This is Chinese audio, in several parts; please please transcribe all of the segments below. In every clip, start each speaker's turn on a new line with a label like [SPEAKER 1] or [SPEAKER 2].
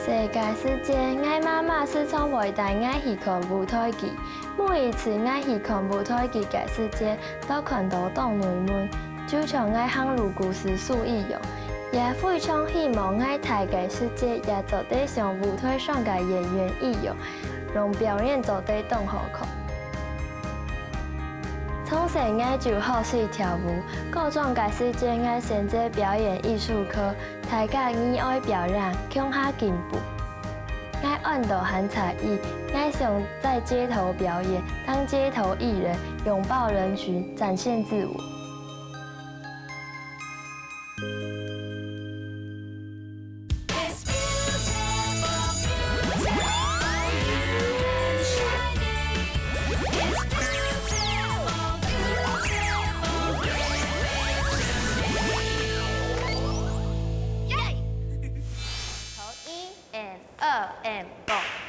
[SPEAKER 1] 世界世界，爱妈妈是从伟大爱去看舞台剧。每一次爱去看舞台剧嘅世界，都看到动人们，就像爱行路故事书一样。也非常希望爱台嘅世界也做得像舞台上嘅演员一样，让表演做得更好看。从小爱就好喜跳舞，各种嘅世界爱选择表演艺术科，大家热爱表演，向下进步。爱运动和才艺，爱想在街头表演，当街头艺人，拥抱人群，展现自我。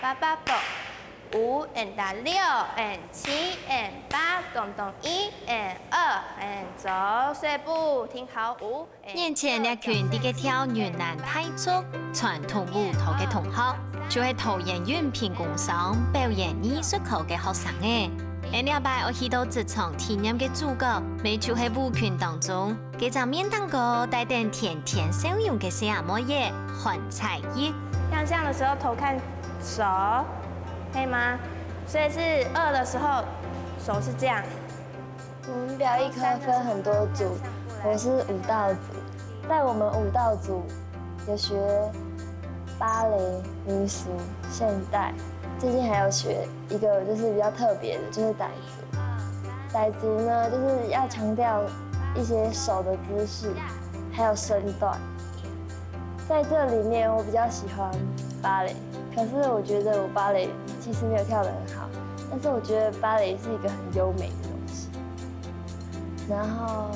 [SPEAKER 2] 8 8 5 打6 7 8动动1 2走碎步停好5。
[SPEAKER 3] 年前一群啲嘅跳越南泰族传统舞蹈嘅同学，就系陶演员评工商表演艺术科嘅学生嘅。禮拜我去到這場體驗嘅主角，咪就喺舞群當中，佢就面當個帶點甜甜笑容嘅小阿妹耶，黃彩玉。
[SPEAKER 2] 亮相的時候頭看手，可以嗎？所以是2的時候，手是這樣。
[SPEAKER 1] 我們表演科分很多組，我是舞蹈組，在我們舞蹈組有學芭蕾、民俗、現代。最近還有學一個就是比較特別的，就是傣族。傣族呢，就是要強調一些手的姿勢，還有身段。在這裡面，我比較喜歡芭蕾，可是我覺得我芭蕾其實沒有跳得很好，但是我覺得芭蕾是一個很優美的東西。然後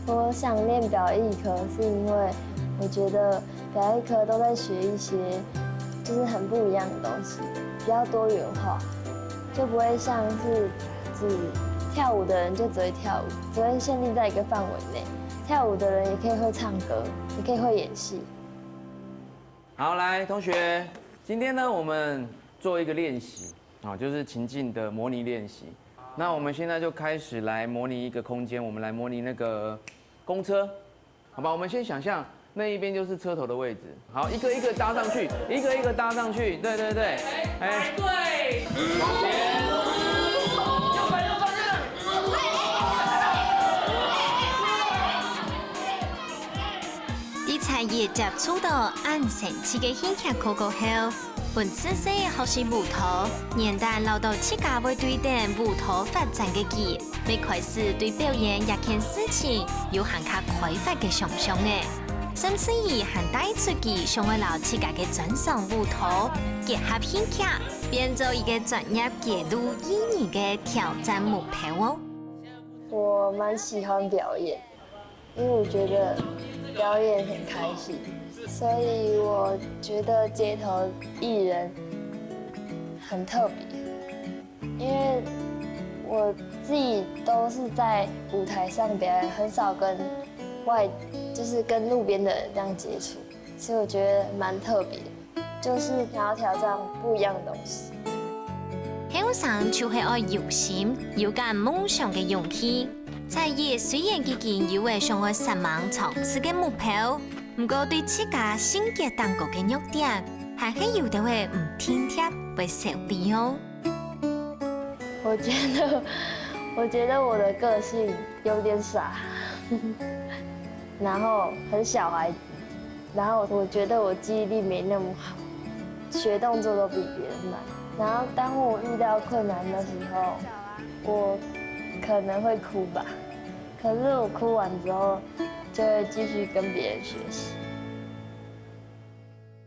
[SPEAKER 1] 我想練表藝科，是因為我覺得表藝科都在學一些就是很不一樣的東西。比較多元化，就不會像是只跳舞的人就只會跳舞，只會限定在一個範圍內。跳舞的人也可以會唱歌，也可以會演戲。
[SPEAKER 4] 好，來同學，今天呢，我們做一個練習，啊，就是情境的模擬練習。那我們現在就開始來模擬一個空間，我們來模擬那個公車，好吧？我們先想象。那一邊就是車頭的位置，好，一個一個搭上去，一個一個搭上去，對對對，哎，對，往前，右邊右邊
[SPEAKER 3] 啲菜葉接觸到按神奇嘅興趣過後，本次些學習舞蹈，年代留到自家會對點舞蹈發展嘅記，未開始對表演一件事情有很較開發嘅想象嘅。甚至於還帶出佢想為老自家嘅專項舞蹈結合興趣，變做一個專業記錄意義嘅挑戰目標哦。
[SPEAKER 1] 我蠻喜歡表演，因為我覺得表演很開心，所以我覺得街頭藝人很特別，因為我自己都是在舞台上表演，很少跟就是跟路邊的人這樣接觸，所以我覺得蠻特別的，就是想要挑戰不一樣的東西。
[SPEAKER 3] 向上就係愛有心、有間夢想嘅勇氣。在野雖然已經有為想愛實現長此嘅目標，不過對自家性格當局嘅弱點，還係有啲會唔聽貼會受理哦。
[SPEAKER 1] 我覺得我的個性有點傻。然後很小孩子，然後我覺得我記憶力沒那麼好，學動作都比別人慢。然後當我遇到困難的時候，我可能會哭吧。可是我哭完之後，就會繼續跟別人學習。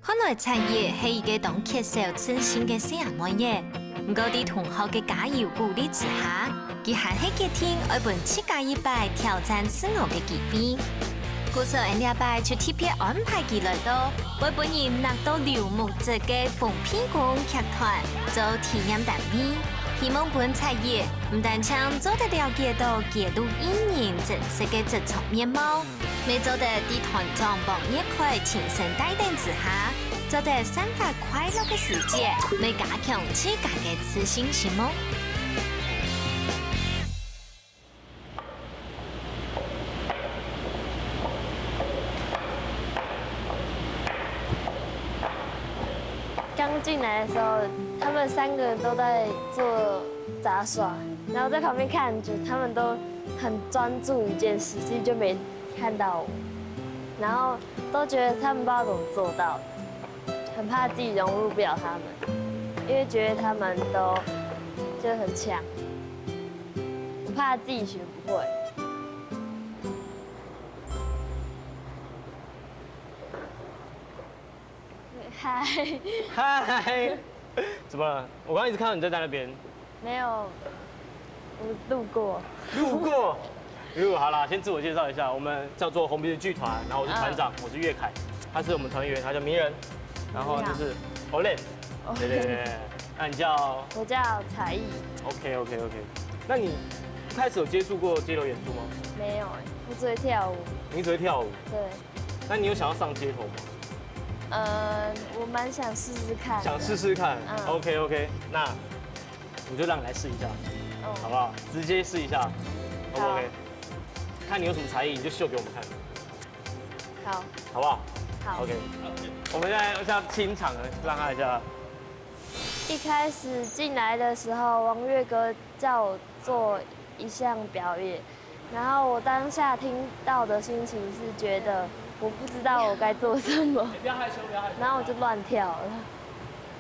[SPEAKER 3] 看來產業係一個當接受自信嘅小妹耶，唔過啲同學嘅加油鼓勵之下，佢還係決定愛本自家一擺挑戰自我嘅機會。故所禮拜就特別安排佢來到，為本人拿到劉木澤嘅馮片工劇團做體驗單位，希望本產業唔但將做得了解到記錄藝人真實嘅職場面貌，未做得啲團長幫一塊親身帶領之下，做得散发快乐嘅世界，来加强自家嘅自信心哦。
[SPEAKER 1] 刚进来的时候，他们3个都在做杂耍，然后在旁边看，就他们都很专注一件事，所以就没看到我，然后都觉得他们不知道怎么做到的，很怕自己融入不了他们，因为觉得他们都就很强，怕自己学不会。嗨，
[SPEAKER 5] 嗨，怎么了？我刚刚一直看到你在那边。
[SPEAKER 1] 没有，我路过。好啦，先自我介绍一下，我们叫做红鼻子剧团，然后我是团长，我是岳凯，他是我们团员，他叫鸣人，然后就是 Olen， 对，那你叫？我叫才艺。OK， 那你一开始有接触过街头演出吗？没有哎，我只会跳舞。你只会跳舞？对。那你有想要上街头吗？我蛮想试试看。想试试看？OK， 那我就让你来试一下，好不好？直接试一下 ，OK。看你有什么才艺，你就秀给我们看。好，好不好？好 ，OK。我们现在要清场了，让他一下。一开始进来的时候，王岳哥叫我做一项表演，然后我当下听到的心情是觉得我不知道我该做什么，不要害羞，不要害羞。然后我就乱跳了。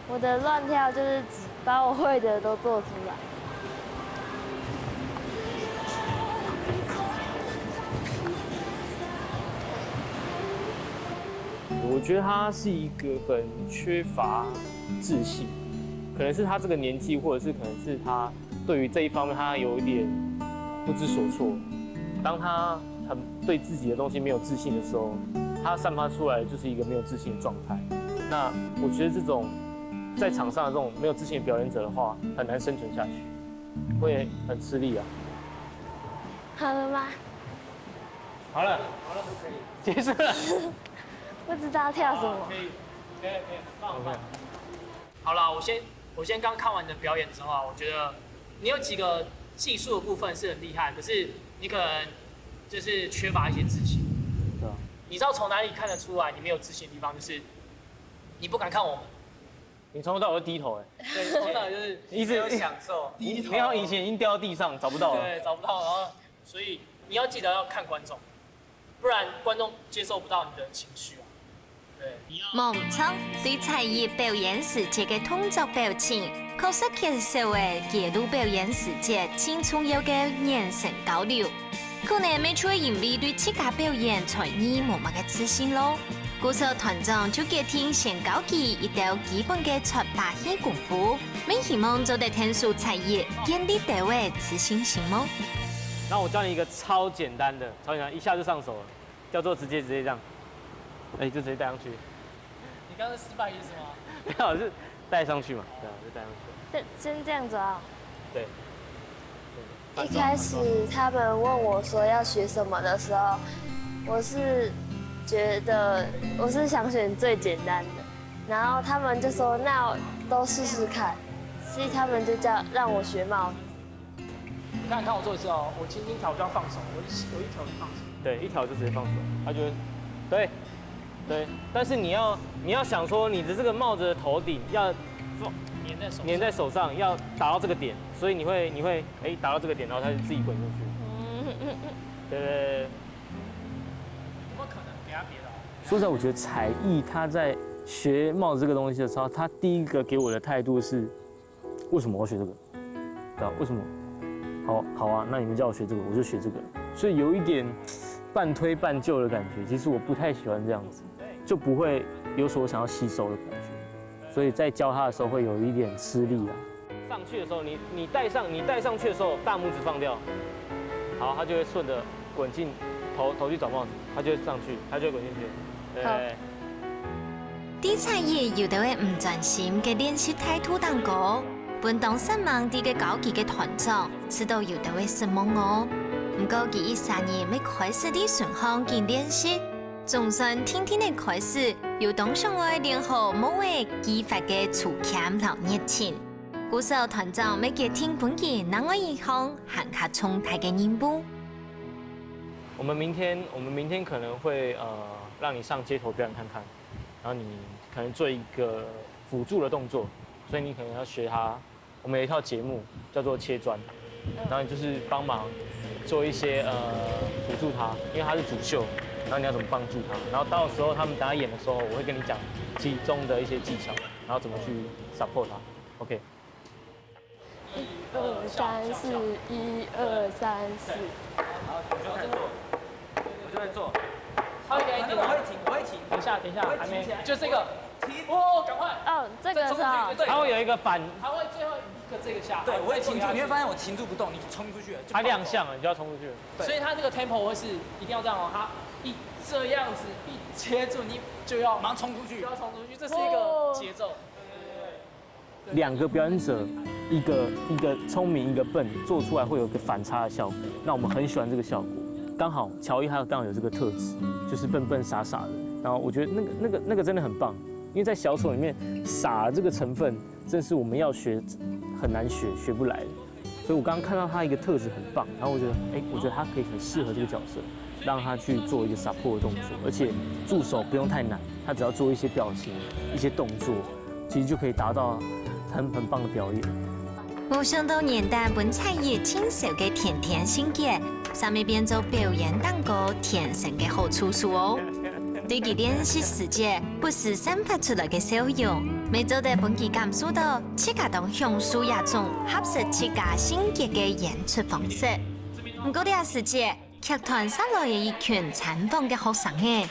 [SPEAKER 1] 我的乱跳就是把我会的都做出来。
[SPEAKER 5] 我觉得他是一个很缺乏自信，可能是他这个年纪，或者是可能是他对于这一方面他有一点不知所措。当他很对自己的东西没有自信的时候，他散发出来就是一个没有自信的状态。那我觉得这种在场上的这种没有自信的表演者的话，很难生存下去，会很吃力啊。
[SPEAKER 1] 好了吗？
[SPEAKER 5] 好了，结束了。
[SPEAKER 1] 不知道跳什么。
[SPEAKER 6] 可以，棒。好了，我先刚看完你的表演之后啊，我觉得你有几个技术的部分是很厉害，可是你可能就是缺乏一些自信。对啊。你知道从哪里看得出来你没有自信的地方？就是你不敢看我们。
[SPEAKER 5] 你从头到尾都低头哎。
[SPEAKER 6] 对，从头到尾就是一直有享受。低头。
[SPEAKER 5] 你好像以前已经掉到地上找不到了。
[SPEAKER 6] 对，找不到，然后所以你要记得要看观众，不然观众接受不到你的情绪啊。
[SPEAKER 3] 冇唔错，对才艺表演时节嘅动作表情，确实吸收嘅记录表演时节青春有嘅眼神交流。可能每出演员对自家表演才艺冇乜嘅自信咯。故所团长就决定先教佢一道基本嘅出把戏功夫，并希望做得天数才艺建立到嘅自信心咯。
[SPEAKER 5] 那我教你一个超简单的，一下就上手了，叫做直接这样。哎，就直接带上去。
[SPEAKER 6] 你刚刚是失败意思吗？
[SPEAKER 5] 没有，是带上去嘛。对啊，就带上去。
[SPEAKER 1] 先这样子啊。对。
[SPEAKER 5] 一
[SPEAKER 1] 开始他们问我说要学什么的时候，我是觉得我是想选最简单的，然后他们就说那都试试看，所以他们就让我学帽子。
[SPEAKER 6] 你看我做一次哦，我轻轻调就要放手，我一条就放手。
[SPEAKER 5] 对，一条就直接放手，他就会，对，但是你要想说你的这个帽子的头顶要粘在手上，要打到这个点，所以你会打到这个点，然后它就自己滚进去。对。
[SPEAKER 6] 怎么可能给他别的？
[SPEAKER 5] 说实在，我觉得才艺他在学帽子这个东西的时候，他第一个给我的态度是，为什么我要学这个？对啊，为什么？好啊，那你们叫我学这个，我就学这个。所以有一点半推半就的感觉，其实我不太喜欢这样子，就不会有所想要吸收的感觉。所以在教他的时候会有一点吃力啊。上去的时候，你带上去的时候，大拇指放掉，好，他就会顺着滚进头去找帽子，他就会上去，他就会滚进去。对。
[SPEAKER 3] 啲才艺有的会唔专心嘅练习态度当中，本当失望啲嘅教技嘅团长，知道有的会失望哦。不过佢3年未开始啲顺行嘅练习，总算天天的开始，有当上爱联合某位激发嘅粗强老热情。鼓手团长每个听本期南爱一行喊卡冲台嘅任务。
[SPEAKER 5] 我们明天可能会让你上街头表演看看，然后你可能做一个辅助的动作，所以你可能要学它。我们有一套节目叫做切砖，然后你就是帮忙做一些辅助他，因为他是主秀，然后你要怎么帮助他，然后到时候他们等他演的时候，我会跟你讲其中的一些技巧，然后怎么去 support 他。OK。
[SPEAKER 1] 1、2、3、4，1、2、3、4。
[SPEAKER 5] 好，我就在做。
[SPEAKER 6] 稍微一点，我会停。等一下，还没，就这个。哦，赶快！
[SPEAKER 1] 哦，这个是哦。
[SPEAKER 5] 它会有一个反，
[SPEAKER 6] 还会最后一个这个下。
[SPEAKER 7] 对，我会停住，你会发现我停住不动，你冲出去了。
[SPEAKER 5] 它亮相了，你就要冲出去了。
[SPEAKER 6] 所以它这个 tempo 会是一定要这样哦，它一这样子一切住，你就要
[SPEAKER 7] 马上冲出去，
[SPEAKER 6] 就要冲出去，这是一个节奏。
[SPEAKER 5] 两个表演者，一个聪明，一个笨，做出来会有个反差的效果。那我们很喜欢这个效果。刚好乔伊他刚好有这个特质，就是笨笨傻傻的。然后我觉得那个真的很棒，因为在小丑里面傻这个成分，真是我们要学很难学不来的。所以我刚刚看到他一个特质很棒，然后我觉得他可以很适合这个角色，让他去做一个 support 的动作，而且助手不用太难，他只要做一些表情、一些动作，其实就可以达到很棒的表演。
[SPEAKER 3] 没想到年代本产业亲手嘅甜甜心结，上面变做表演蛋糕天生嘅好处数哦。对佢练习时节，不是散发出来嘅笑容，每做得本期感受到自家当享受一种合适自家性格嘅演出方式。唔过呢個時節，劇團上來嘅一群參訪嘅學生嘅，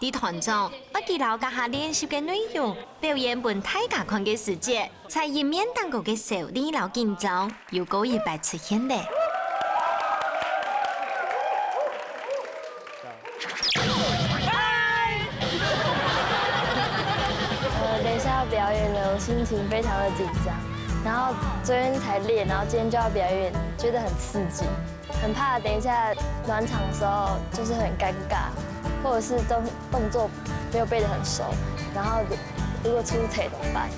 [SPEAKER 3] 啲團長我記留家下練習嘅內容，表演本大家看嘅時節，才一面蛋糕嘅手力老緊張，又高一擺出現咧。
[SPEAKER 1] 等一下要表演了，我心情非常的紧张。然后昨天才练，然后今天就要表演，觉得很刺激，很怕等一下暖场的时候就是很尴尬，或者是动作没有背得很熟，然后如果出彩怎么办？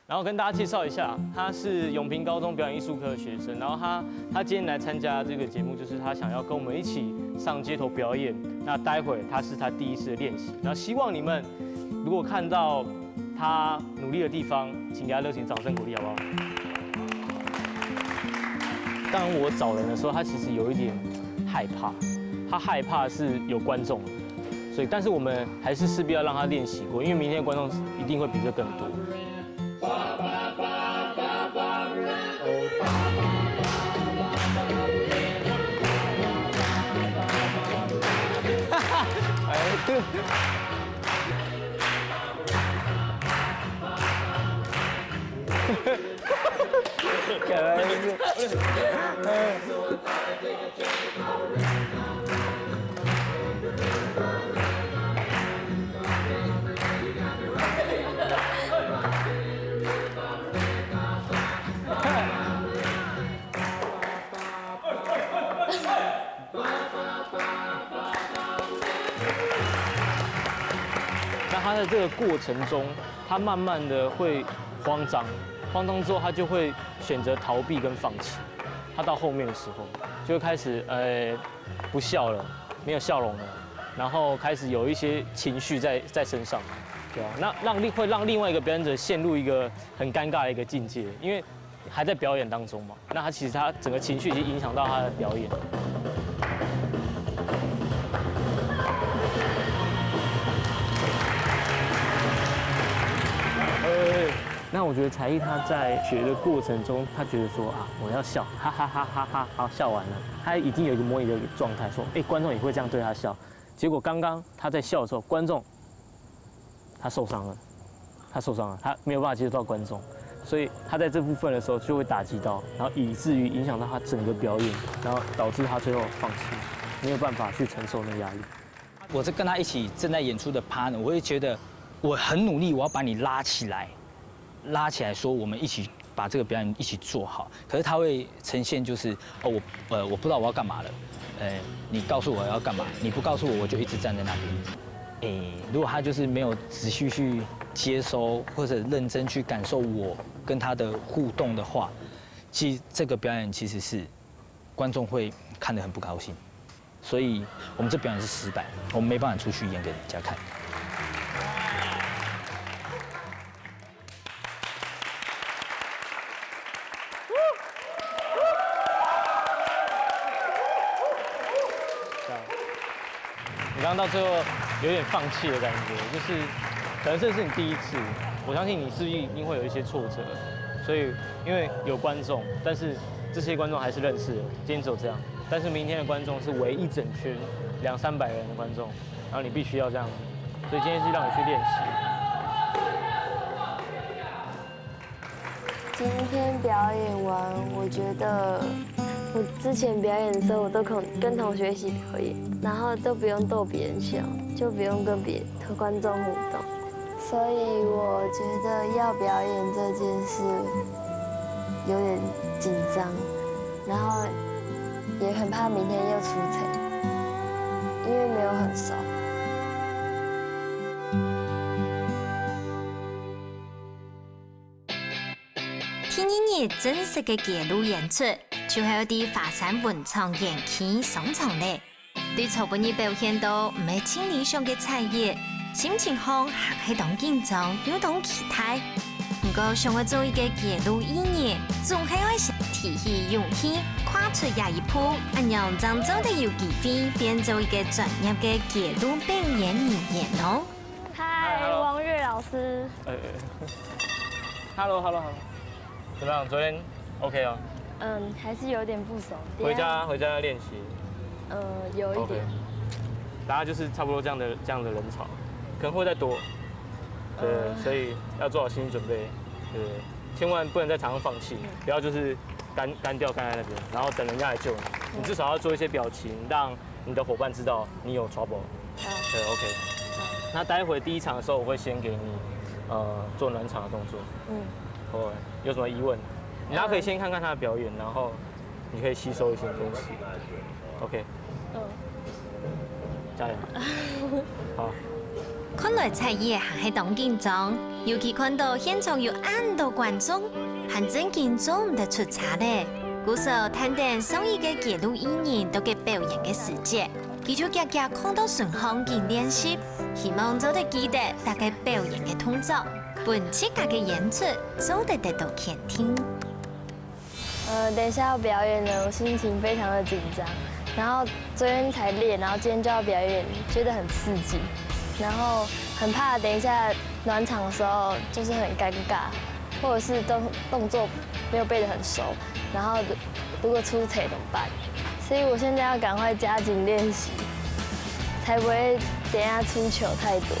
[SPEAKER 5] 然后跟大家介绍一下，他是永平高中表演艺术科的学生。然后他今天来参加这个节目，就是他想要跟我们一起上街头表演。那待会是他第一次的练习。然后希望你们如果看到他努力的地方，请给他热情掌声鼓励，好不好？当我找人的时候，他其实有一点害怕，他害怕是有观众，所以但是我们还是势必要让他练习过，因为明天的观众一定会比这更多。他在这个过程中，他慢慢的会慌张之后，他就会选择逃避跟放弃。他到后面的时候，就会开始不笑了，没有笑容了，然后开始有一些情绪在身上，对啊，那会让另外一个表演者陷入一个很尴尬的一个境界，因为还在表演当中嘛，那他其实他整个情绪已经影响到他的表演。那我觉得才艺他在学的过程中，他觉得说啊，我要笑，哈哈哈哈哈，好笑完了，他已经有一个模拟的状态，说，观众也会这样对他笑。结果刚刚他在笑的时候，观众他受伤了，他没有办法接触到观众，所以他在这部分的时候就会打击到，然后以至于影响到他整个表演，然后导致他最后放弃。没有办法去承受那压力。
[SPEAKER 7] 我是跟他一起正在演出的 partner， 我会觉得我很努力，我要把你拉起来说我们一起把这个表演一起做好。可是他会呈现就是我不知道我要干嘛了，你告诉我要干嘛，你不告诉我我就一直站在那边。如果他就是没有仔细去接收或者认真去感受我跟他的互动的话，其实这个表演其实是观众会看得很不高兴。所以我们这表演是失败，我们没办法出去演给人家看。
[SPEAKER 5] 你刚刚到最后有点放弃的感觉，就是可能这是你第一次，我相信你势必一定会有一些挫折，所以因为有观众，但是这些观众还是认识的，今天只有这样。但是明天的观众是围一整圈200-300人的观众，然后你必须要这样，所以今天是让你去练习。
[SPEAKER 1] 今天表演完，我觉得我之前表演的时候，我都跟同学一起表演，然后都不用逗别人笑，就不用跟观众互动，所以我觉得要表演这件事有点紧张，然后也很怕明天又出错，因为没有很熟。
[SPEAKER 3] 天一日正式嘅揭露演出，就喺啲華山文創園區上場咧。對草本日表現到唔係千理想嘅彩葉，心情上係當緊張又當期待。不過想要做一個揭露意義，總係愛提起勇氣，跨出也一步，讓漳州的有機會變做一個專業嘅揭露表演語言咯。
[SPEAKER 1] 嗨，王月老師。
[SPEAKER 5] Hello， 怎么样？昨天 OK 啊？
[SPEAKER 1] 还是有点不熟。
[SPEAKER 5] 回家练习。
[SPEAKER 1] 有一点。
[SPEAKER 5] 大家就是差不多这样的人潮，可能会再多。对，所以要做好心理准备。对，千万不能在场上放弃，不要就是干掉干在那边，然后等人家来救你。你至少要做一些表情，让你的伙伴知道你有 trouble。对 ，OK。那待会第一场的时候，我会先给你做暖场的动作。有什么疑问，大家可以先看看他的表演，然后你可以吸收一些东西。OK。加油。好。
[SPEAKER 3] 看來彩葉還係當緊張，尤其看到現場有咁多觀眾，還真緊張唔得出差咧。故時探定上一個揭露藝人到嘅表演嘅時節，佢就日日看到順行嘅練習，希望做得記得大家表演嘅動作，本次家嘅演出做得到肯定。
[SPEAKER 1] 等一下要表演了，我心情非常的緊張，然後昨天才練，然後今天就要表演，覺得很刺激。然後很怕等一下暖場的時候就是很尷尬，或者是動作沒有背得很熟，然後如果出錯怎麼辦？所以我現在要趕快加緊練習，才不會等一下出糗太多。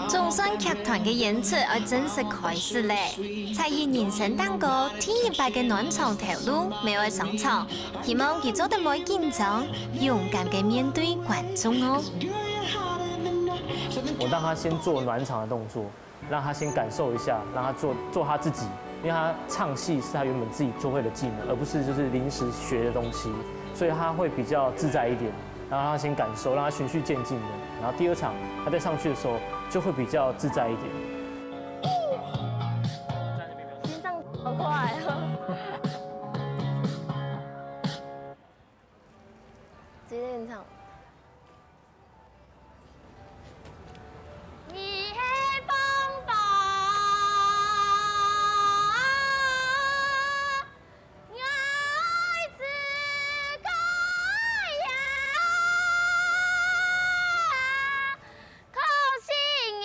[SPEAKER 3] 中山劇團嘅演出要正式開始咧！蔡依人生當過第一擺嘅暖場頭路，未會上場，希望佢做得冇緊張，勇敢嘅面對觀眾哦。
[SPEAKER 5] 我讓他先做暖場的動作，讓他先感受一下，讓他做他自己，因為他唱戲是他原本自己就會的技能，而不是就是臨時學的東西，所以他會比較自在一點。然後讓他先感受，讓他循序漸進的。然後第二場他再上去的時候，就會比較自在一點。
[SPEAKER 1] 心臟好快哦！幾點唱？你係風暴，愛是高壓，可惜你。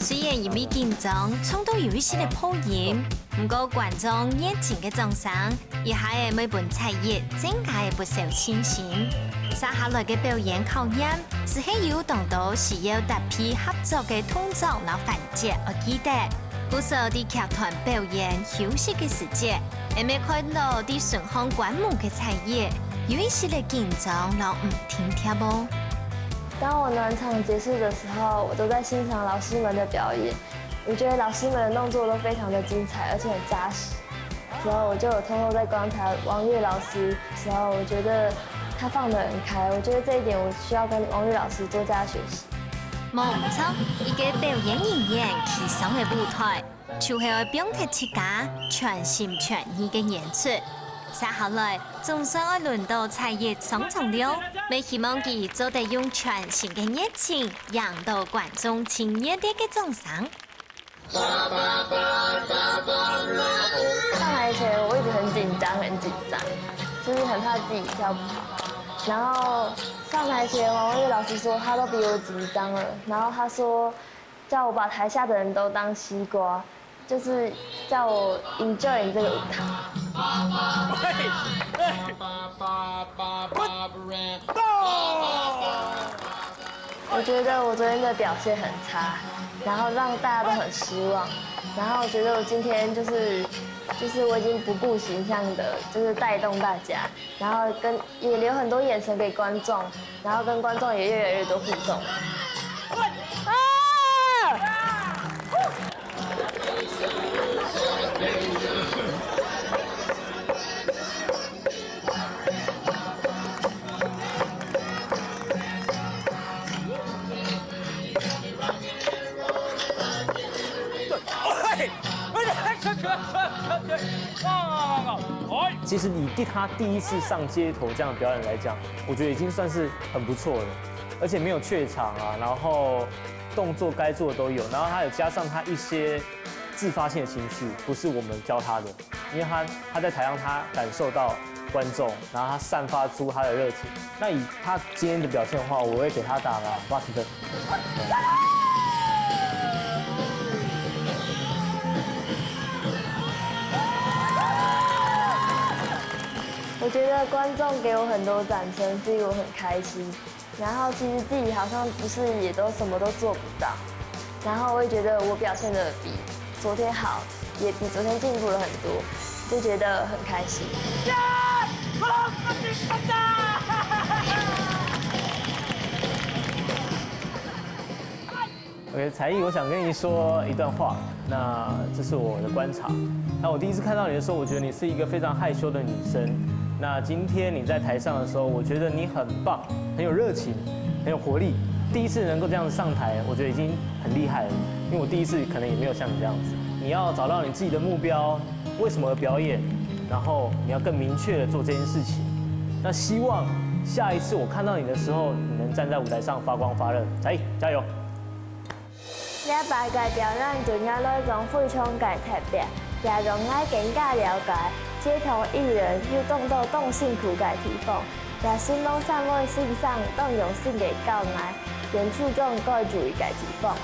[SPEAKER 3] 虽然因为紧张，唱到有一些的破音，不过观众热情嘅掌声，也还系每本菜叶增加嘅不少信心。接下来嘅表演考验是喺有当到需要特别合作嘅动作老环节，我记得。不少啲劇團表演休息嘅時節，也未看到啲順行觀摩嘅菜葉，有一些嘅緊張，然後唔聽跳舞。
[SPEAKER 1] 當我暖場結束的時候，我都在欣賞老師們的表演。我覺得老師們的動作都非常的精彩，而且很扎實。然後我就有偷偷在觀察王玥老師，時候我覺得他放得很開，我覺得這一點我需要跟王玥老師多加學習。
[SPEAKER 3] 冇唔錯，一個表演人員企上嘅舞台，就係要表達自家全心全意嘅演出。接下來，總算要輪到菜葉上場了，我希望佢做得用全新嘅熱情，讓到觀眾親熱啲嘅掌聲。
[SPEAKER 1] 上台前我一直很緊張，就是很怕自己跳不好。然後上台前，王玥老師說他都比我緊張了，然後他說叫我把台下的人都當西瓜，就是叫我 enjoy 這個舞台。我覺得我昨天的表現很差，然後讓大家都很失望，然後我覺得我今天就是我已經不顧形象的，就是帶動大家，然後也留很多眼神給觀眾，然後跟觀眾也越來越多互動。
[SPEAKER 5] 其实以他第一次上街头这样的表演来讲，我觉得已经算是很不错了，而且没有怯场啊，然后动作该做的都有，然后他有加上他一些自发性的情绪，不是我们教他的，因为他在台上他感受到观众，然后他散发出他的热情。那以他今天的表现的话，我会给他打个80分。
[SPEAKER 1] 我覺得觀眾給我很多掌聲，所以我很開心。然後其實自己好像不是也都什麼都做不到，然後我也覺得我表現得比昨天好，也比昨天進步了很多，就覺得很開心。
[SPEAKER 5] OK， 才艺，我想跟你说一段话。那这是我的观察。那我第一次看到你的时候，我觉得你是一个非常害羞的女生。那今天你在台上的时候，我觉得你很棒，很有热情，很有活力。第一次能够这样子上台，我觉得已经很厉害了。因为我第一次可能也没有像你这样子。你要找到你自己的目标，为什么而表演，然后你要更明确的做这件事情。那希望下一次我看到你的时候，你能站在舞台上发光发热。才艺，加油！
[SPEAKER 1] 禮拜嘅表演主要內容非常嘅特別，也讓我更加了解街頭藝人要動到動辛苦嘅地方，也希望三位先生都用心嘅教我演出中該注意嘅地方。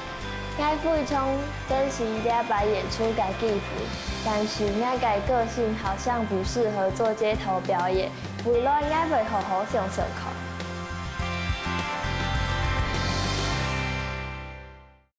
[SPEAKER 1] 我非常珍惜禮拜演出嘅機會，但是我嘅個性好像不適合做街頭表演，未來我會好好上課。